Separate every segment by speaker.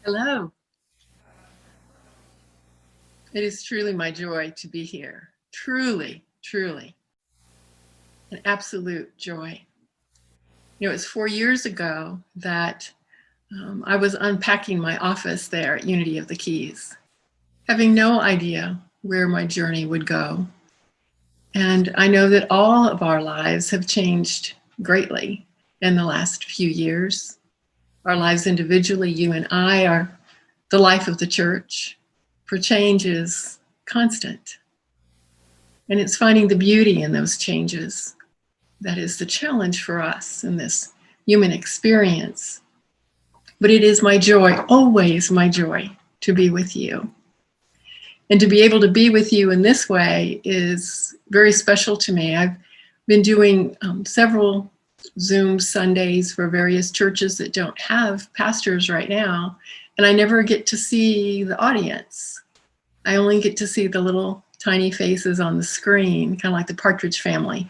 Speaker 1: Hello. It is truly my joy to be here. Truly, truly, an absolute joy. It was 4 years ago that I was unpacking my office there at Unity of the Keys, having no idea where my journey would go. And I know that all of our lives have changed greatly in the last few years. Our lives individually, you and I, are the life of the church. For change is constant. And it's finding the beauty in those changes that is the challenge for us in this human experience. But it is my joy, always my joy, to be with you. And to be able to be with you in this way is very special to me. I've been doing several Zoom Sundays for various churches that don't have pastors right now, and I never get to see the audience. I only get to see the little tiny faces on the screen, kind of like the Partridge Family.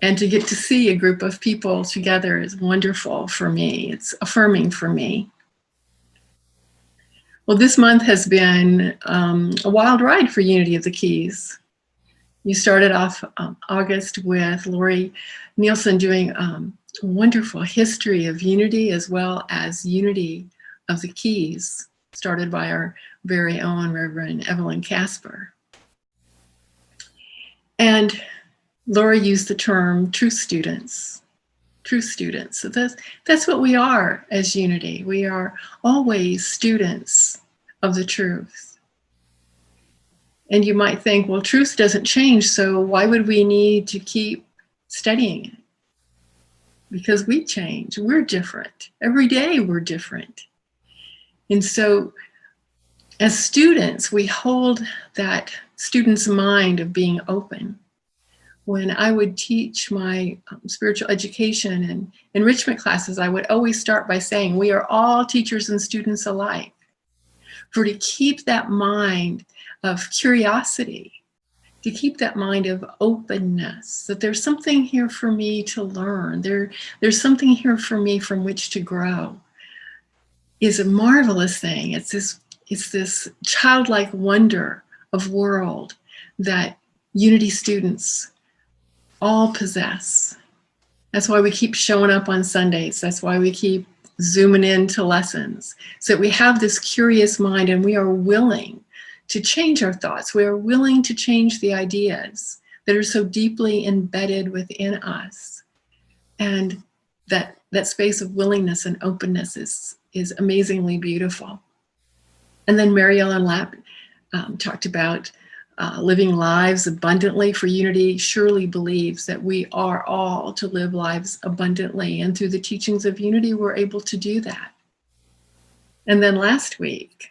Speaker 1: And to get to see a group of people together is wonderful for me. It's affirming for me. Well, this month has been a wild ride for Unity of the Keys. You started off August with Lori Nielsen doing a wonderful history of unity as well as Unity of the Keys, started by our very own Reverend Evelyn Casper. And Laura used the term true students. True students. So that's what we are as Unity. We are always students of the truth. And you might think, well, truth doesn't change, so why would we need to keep studying it? Because we change. We're different. Every day we're different. And so as students, we hold that student's mind of being open. When I would teach my spiritual education and enrichment classes, I would always start by saying, we are all teachers and students alike. For to keep that mind of curiosity, to keep that mind of openness, that there's something here for me to learn, there's something here for me from which to grow, is a marvelous thing. It's this childlike wonder of world that Unity students all possess. That's why we keep showing up on Sundays. That's why we keep zooming into lessons. So that we have this curious mind and we are willing to change our thoughts. We are willing to change the ideas that are so deeply embedded within us. And that space of willingness and openness is amazingly beautiful. And then Mary Ellen Lapp talked about living lives abundantly. For Unity surely believes that we are all to live lives abundantly. And through the teachings of Unity, we're able to do that. And then last week,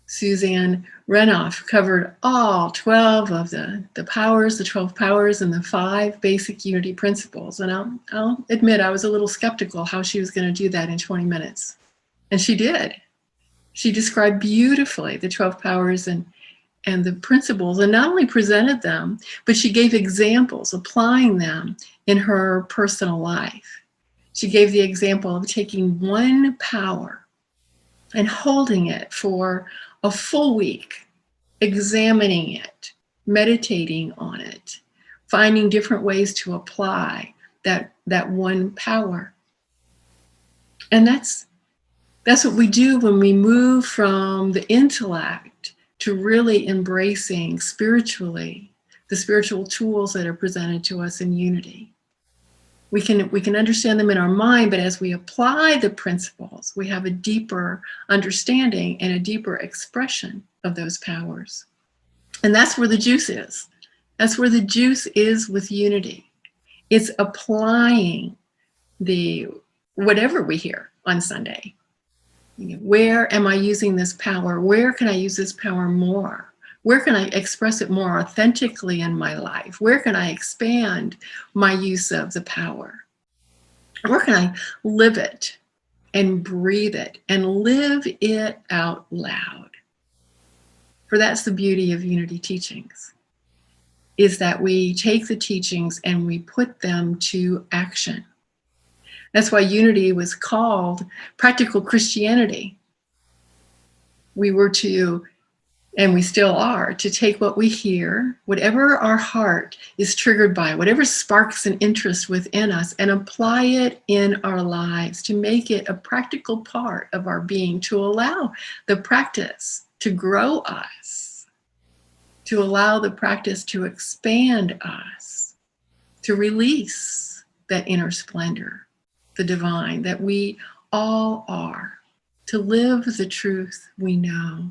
Speaker 1: Suzanne Renoff covered all 12 of the powers, the 12 powers, and the 5 basic Unity principles. And I'll admit I was a little skeptical how she was going to do that in 20 minutes. And she did. She described beautifully the 12 powers and the principles, and not only presented them, but she gave examples, applying them in her personal life. She gave the example of taking one power and holding it for a full week, examining it, meditating on it, finding different ways to apply that one power. And that's what we do when we move from the intellect to really embracing spiritually the spiritual tools that are presented to us in Unity. We can understand them in our mind, but as we apply the principles, we have a deeper understanding and a deeper expression of those powers. And that's where the juice is. That's where the juice is with Unity. It's applying whatever we hear on Sunday. Where am I using this power? Where can I use this power more? Where can I express it more authentically in my life? Where can I expand my use of the power? Where can I live it and breathe it and live it out loud? For that's the beauty of Unity teachings, is that we take the teachings and we put them to action. That's why Unity was called practical Christianity. We were to, and we still are, to take what we hear, whatever our heart is triggered by, whatever sparks an interest within us, and apply it in our lives, to make it a practical part of our being, to allow the practice to grow us, to allow the practice to expand us, to release that inner splendor, the divine that we all are, to live the truth we know,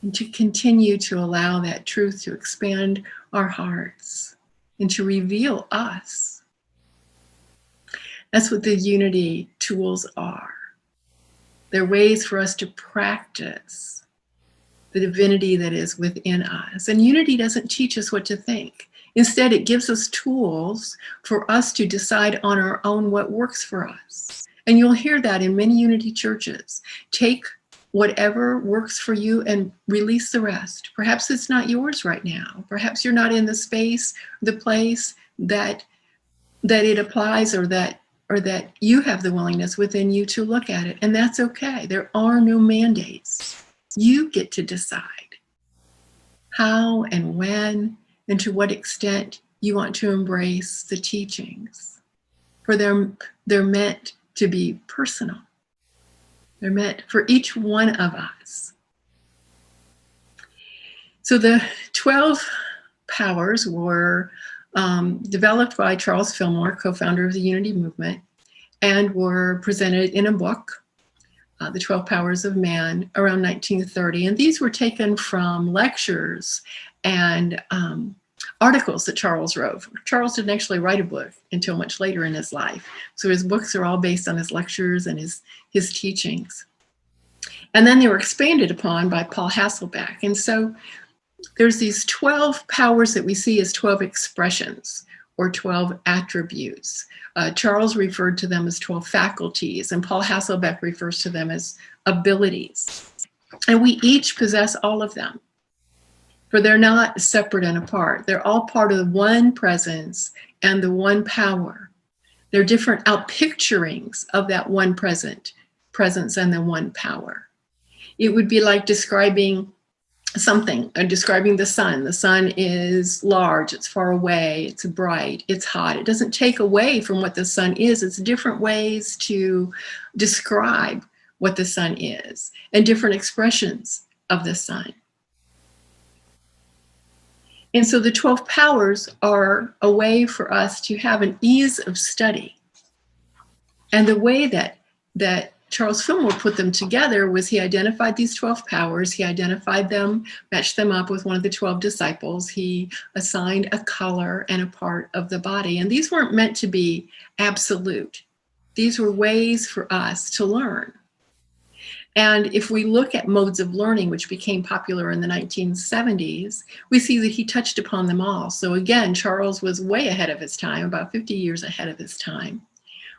Speaker 1: and to continue to allow that truth to expand our hearts and to reveal us. That's what the unity tools are. They're ways for us to practice the divinity that is within us. And unity doesn't teach us what to think. Instead, it gives us tools for us to decide on our own what works for us. And you'll hear that in many unity churches. Take whatever works for you and release the rest. Perhaps it's not yours right now. Perhaps you're not in the space, the place that it applies, or that you have the willingness within you to look at it. And that's okay. There are no mandates. You get to decide how and when and to what extent you want to embrace the teachings. For they're meant to be personal. They're meant for each one of us. So the 12 powers were developed by Charles Fillmore, co-founder of the Unity Movement, and were presented in a book, The 12 Powers of Man, around 1930. And these were taken from lectures and articles that Charles wrote. Charles didn't actually write a book until much later in his life. So his books are all based on his lectures and his teachings. And then they were expanded upon by Paul Hasselbeck. And so there's these 12 powers that we see as 12 expressions or 12 attributes. Charles referred to them as 12 faculties, and Paul Hasselbeck refers to them as abilities. And we each possess all of them, for they're not separate and apart. They're all part of the one presence and the one power. They're different outpicturings of that one presence and the one power. It would be like describing something, describing the sun. The sun is large, it's far away, it's bright, it's hot. It doesn't take away from what the sun is. It's different ways to describe what the sun is and different expressions of the sun. And so the 12 powers are a way for us to have an ease of study. And the way that Charles Fillmore put them together was he identified these 12 powers. He identified them, matched them up with one of the 12 disciples. He assigned a color and a part of the body. And these weren't meant to be absolute. These were ways for us to learn. And if we look at modes of learning, which became popular in the 1970s, we see that he touched upon them all. So again, Charles was way ahead of his time, about 50 years ahead of his time,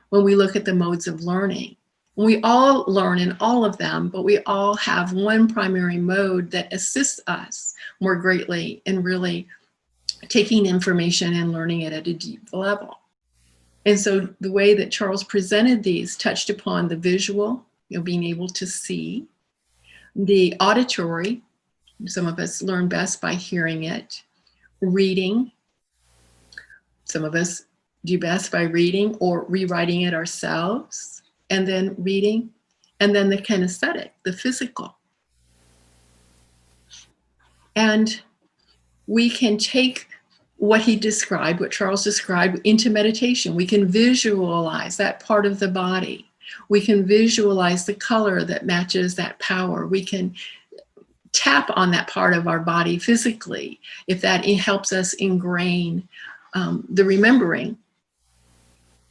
Speaker 1: when we look at the modes of learning. We all learn in all of them, but we all have one primary mode that assists us more greatly in really taking information and learning it at a deep level. And so the way that Charles presented these touched upon the visual, being able to see, the auditory, some of us learn best by hearing it, reading, some of us do best by reading or rewriting it ourselves, and then reading, and then the kinesthetic, the physical. And we can take what he described, what Charles described, into meditation. We can visualize that part of the body. We can visualize the color that matches that power. We can tap on that part of our body physically if that helps us ingrain the remembering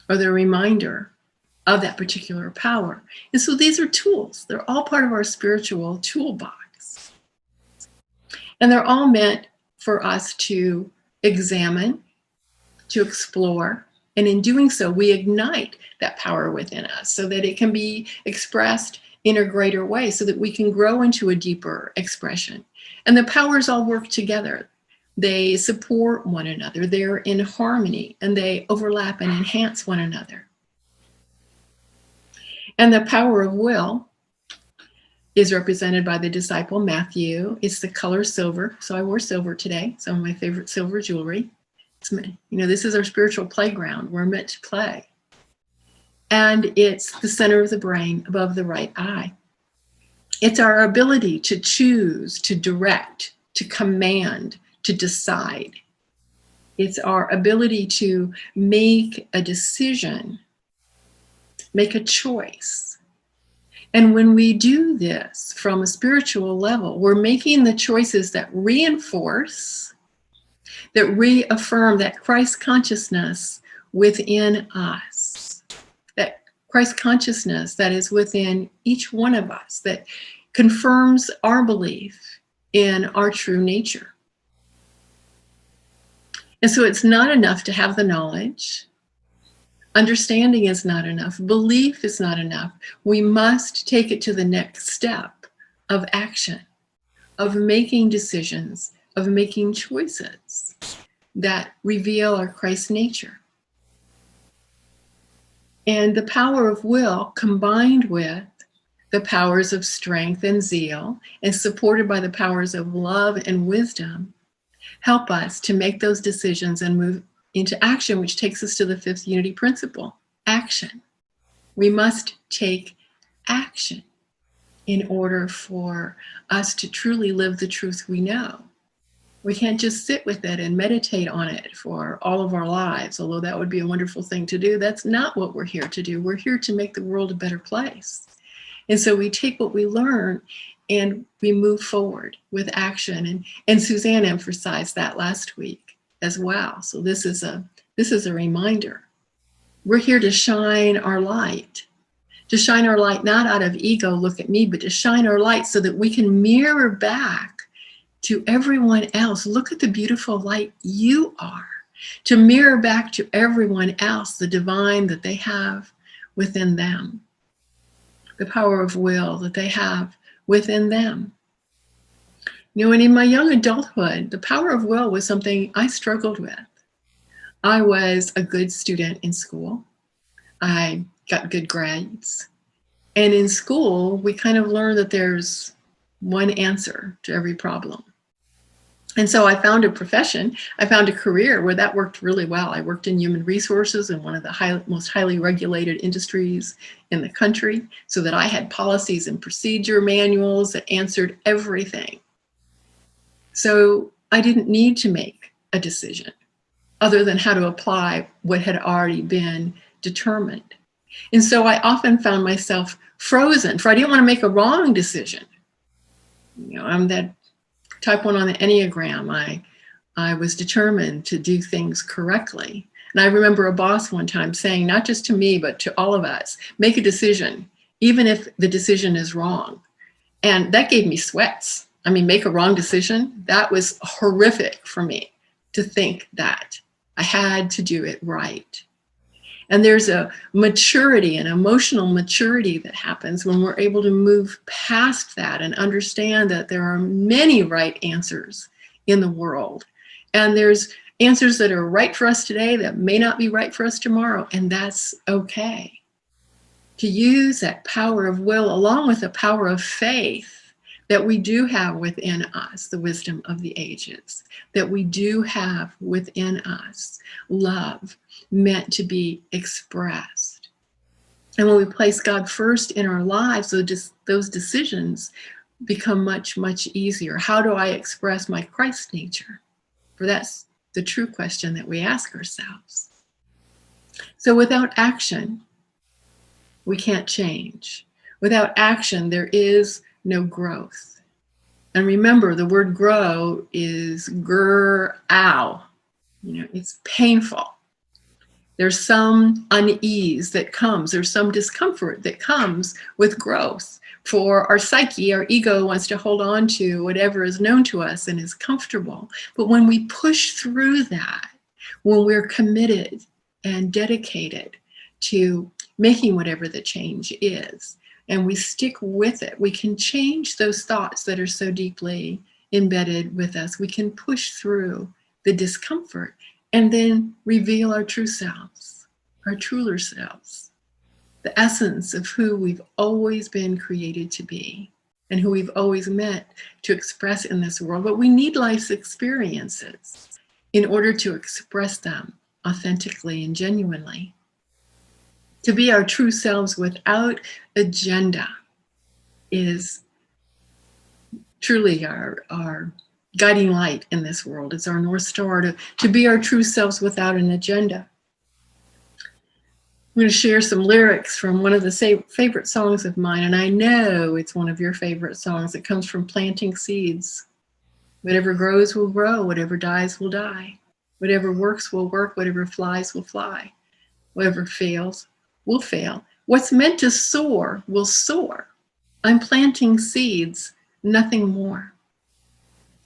Speaker 1: or the reminder of that particular power. And so these are tools. They're all part of our spiritual toolbox. And they're all meant for us to examine, to explore, and in doing so, we ignite that power within us so that it can be expressed in a greater way, so that we can grow into a deeper expression. And the powers all work together. They support one another. They're in harmony, and they overlap and enhance one another. And the power of will is represented by the disciple Matthew. It's the color silver. So I wore silver today, some of my favorite silver jewelry. This is our spiritual playground. We're meant to play. And it's the center of the brain above the right eye. It's our ability to choose, to direct, to command, to decide. It's our ability to make a decision, make a choice. And when we do this from a spiritual level, we're making the choices that reinforce, that reaffirm that Christ consciousness within us, that Christ consciousness that is within each one of us, that confirms our belief in our true nature. And so it's not enough to have the knowledge. Understanding is not enough. Belief is not enough. We must take it to the next step of action, of making decisions, of making choices that reveal our Christ nature. And the power of will, combined with the powers of strength and zeal, and supported by the powers of love and wisdom, help us to make those decisions and move into action, which takes us to the fifth unity principle, action. We must take action in order for us to truly live the truth we know. We can't just sit with it and meditate on it for all of our lives, although that would be a wonderful thing to do. That's not what we're here to do. We're here to make the world a better place. And so we take what we learn and we move forward with action. And Suzanne emphasized that last week as well. So this is a reminder. We're here to shine our light. To shine our light not out of ego, look at me, but to shine our light so that we can mirror back to everyone else. Look at the beautiful light you are. To mirror back to everyone else the divine that they have within them. The power of will that they have within them. And in my young adulthood, the power of will was something I struggled with. I was a good student in school. I got good grades. And in school, we kind of learned that there's one answer to every problem. And so I found a profession, I found a career where that worked really well. I worked in human resources in one of the most highly regulated industries in the country, so that I had policies and procedure manuals that answered everything. So I didn't need to make a decision other than how to apply what had already been determined. And so I often found myself frozen, for I didn't want to make a wrong decision. I'm that type 1 on the Enneagram. I was determined to do things correctly. And I remember a boss one time saying, not just to me, but to all of us, make a decision, even if the decision is wrong. And that gave me sweats. Make a wrong decision. That was horrific for me to think that I had to do it right. And there's a maturity, an emotional maturity that happens when we're able to move past that and understand that there are many right answers in the world. And there's answers that are right for us today that may not be right for us tomorrow. And that's okay. To use that power of will along with the power of faith that we do have within us, the wisdom of the ages, that we do have within us, love meant to be expressed. And when we place God first in our lives, those decisions become much, much easier. How do I express my Christ nature? For that's the true question that we ask ourselves. So without action, we can't change. Without action, there is no growth. And remember, the word grow is gur-ow. It's painful. There's some unease that comes, there's some discomfort that comes with growth. For our psyche, our ego wants to hold on to whatever is known to us and is comfortable. But when we push through that, when we're committed and dedicated to making whatever the change is, and we stick with it, we can change those thoughts that are so deeply embedded with us. We can push through the discomfort and then reveal our true selves, our truer selves, the essence of who we've always been created to be. and who we've always meant to express in this world. But we need life's experiences in order to express them authentically and genuinely. To be our true selves without agenda is truly our guiding light in this world. It's our North Star to be our true selves without an agenda. I'm going to share some lyrics from one of the favorite songs of mine, and I know it's one of your favorite songs. It comes from Planting Seeds. Whatever grows will grow, whatever dies will die. Whatever works will work, whatever flies will fly. Whatever fails will fail. What's meant to soar will soar. I'm planting seeds, nothing more.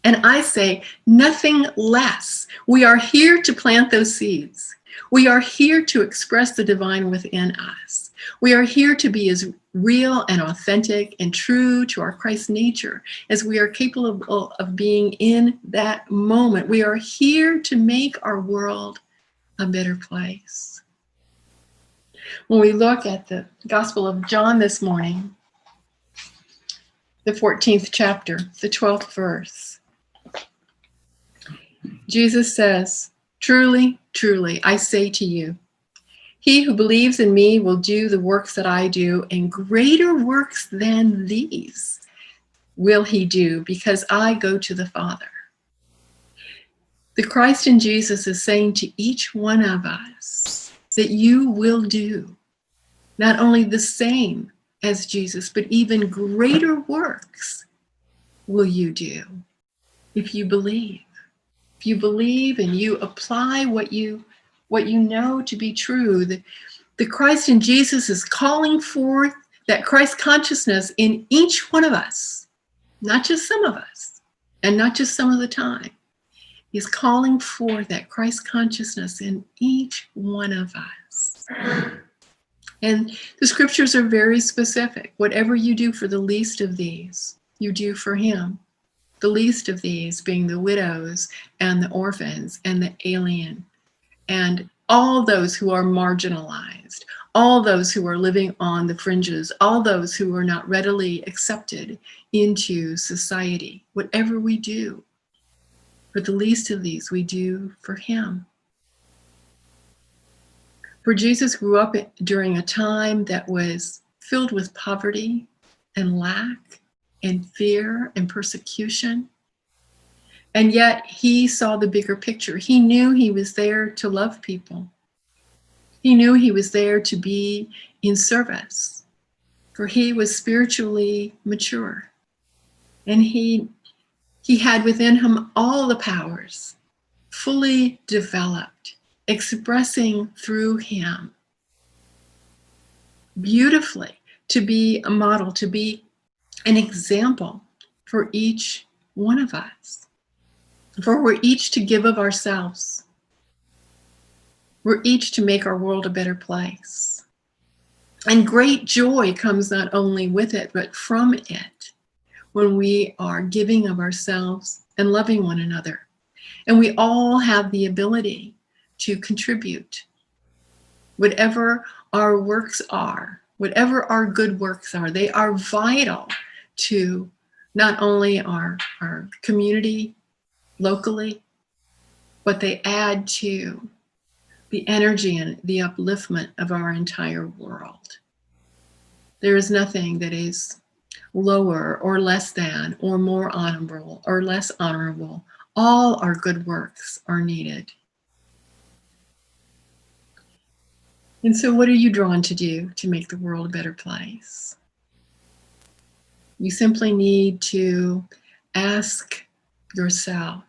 Speaker 1: And I say nothing less. We are here to plant those seeds. We are here to express the divine within us. We are here to be as real and authentic and true to our Christ nature as we are capable of being in that moment. We are here to make our world a better place. When we look at the Gospel of John this morning, the 14th chapter, the 12th verse, Jesus says, "Truly, truly, I say to you, he who believes in me will do the works that I do, and greater works than these will he do, because I go to the Father." The Christ in Jesus is saying to each one of us that you will do not only the same as Jesus, but even greater works will you do if you believe. If you believe and you apply what you know to be true, the Christ in Jesus is calling forth that Christ consciousness in each one of us, not just some of us, and not just some of the time. He's calling forth that Christ consciousness in each one of us. And the scriptures are very specific. Whatever you do for the least of these, you do for him. The least of these being the widows and the orphans and the alien and all those who are marginalized, all those who are living on the fringes, all those who are not readily accepted into society. Whatever we do for the least of these, we do for him. For Jesus grew up during a time that was filled with poverty and lack and fear and persecution. And yet he saw the bigger picture. He knew he was there to love people. He knew he was there to be in service, for he was spiritually mature. And he had within him all the powers, fully developed, expressing through him beautifully to be a model, to be an example for each one of us. For we're each to give of ourselves. We're each to make our world a better place. And great joy comes not only with it, but from it, when we are giving of ourselves and loving one another. And we all have the ability to contribute. Whatever our works are, whatever our good works are, they are vital to not only our community locally, but they add to the energy and the upliftment of our entire world. There is nothing that is lower or less than or more honorable or less honorable. All our good works are needed. And so what are you drawn to do to make the world a better place? You simply need to ask yourself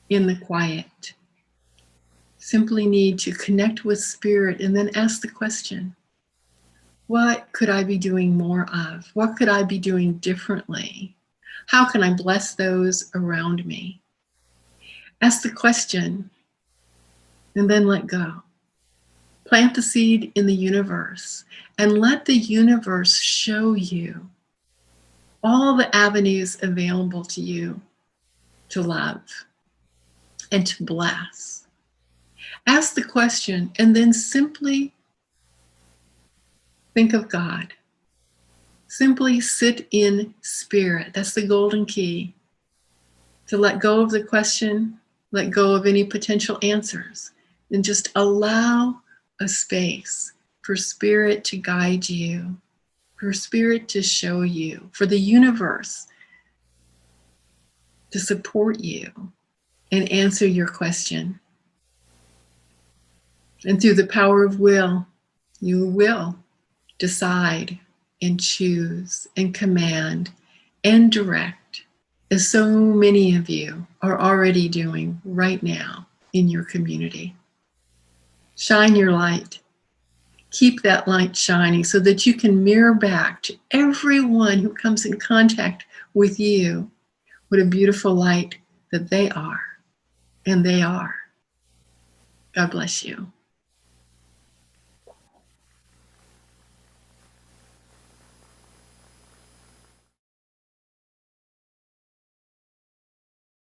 Speaker 1: in the quiet. Simply need to connect with spirit and then ask the question, what could I be doing more of? What could I be doing differently? How can I bless those around me? Ask the question and then let go. Plant the seed in the universe and let the universe show you all the avenues available to you to love and to bless. Ask the question and then simply think of God. Simply sit in spirit. That's the golden key. To let go of the question, let go of any potential answers, and just allow a space for spirit to guide you, for spirit to show you, for the universe to support you and answer your question. And through the power of will, you will decide and choose and command and direct, as so many of you are already doing right now in your community. Shine your light. Keep that light shining so that you can mirror back to everyone who comes in contact with you what a beautiful light that they are, and they are. God bless you.